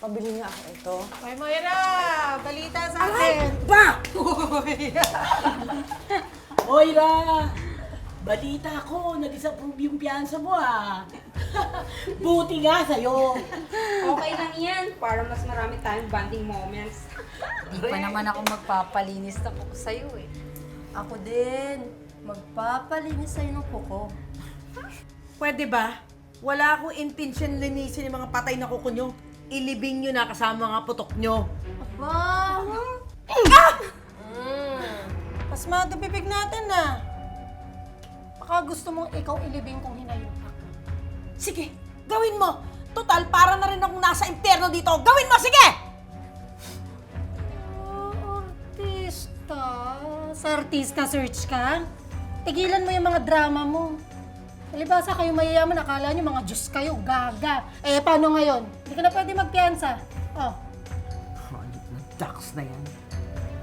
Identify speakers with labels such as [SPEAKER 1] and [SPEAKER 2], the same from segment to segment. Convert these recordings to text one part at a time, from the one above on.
[SPEAKER 1] Makabili nga ako ito.
[SPEAKER 2] Hoy, Moira! Balita sa akin!
[SPEAKER 1] Ba!
[SPEAKER 3] Moira! Balita ko, nag-disapprove yung piyansa mo Buti nga sa'yo.
[SPEAKER 4] Okay lang yan, para mas marami tayong bonding moments.
[SPEAKER 5] Di pa naman ako magpapalinis na kuko sa'yo eh.
[SPEAKER 1] Ako din. Magpapalinis sa'yo ng kuko.
[SPEAKER 2] Pwede ba? Wala akong intention linisin yung mga patay na kuko nyo. Ilibing nyo na kasama mga putok nyo.
[SPEAKER 1] Aba!
[SPEAKER 2] Mas matapipig natin na.
[SPEAKER 6] Baka gusto mong ikaw ilibing kung hinayupak.
[SPEAKER 2] Sige, gawin mo. Total, para na rin akong nasa impyerno dito. Gawin mo, sige!
[SPEAKER 6] Artista? Sa artista search ka? Tigilan mo yung mga drama mo. Palibasa kayo mayayaman, akala nyo mga Diyos kayo, gaga. Eh, paano ngayon? Hindi ka na pwede magpiyansa. Oh.
[SPEAKER 2] Halit na ducks na yan.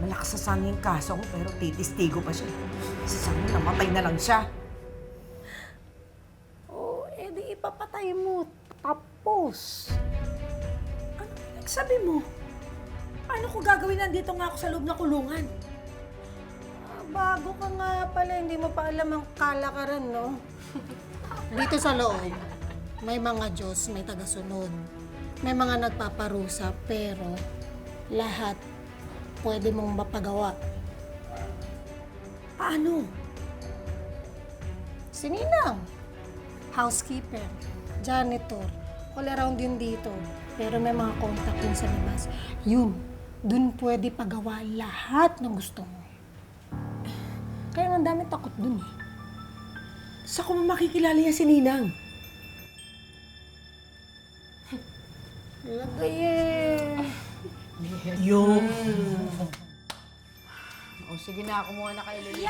[SPEAKER 2] Malakas sa sana yung kaso ko, pero titistigo pa siya. Sa sana namatay na lang siya.
[SPEAKER 6] Oh, edi ipapatay mo. Tapos.
[SPEAKER 2] Ano pinagsabi mo? Paano ko gagawin nandito nga ako sa loob na kulungan?
[SPEAKER 6] Bago ka nga pala, hindi mo pa alam ang kalakaran, no? Dito sa loob, may mga Diyos, may tagasunod. May mga nagpaparusa, pero lahat pwede mong mapagawa.
[SPEAKER 2] Paano?
[SPEAKER 6] Si Ninang, housekeeper, janitor, all around yun dito. Pero may mga contact yun sa labas. Yun, dun pwede pagawa lahat ng gusto mo. Kaya ang dami takot dun eh.
[SPEAKER 2] Sa ko makikilala niya si Ninang?
[SPEAKER 6] Lagay eh.
[SPEAKER 2] Yung...
[SPEAKER 5] O sige na, kumuha na kayo, Lili.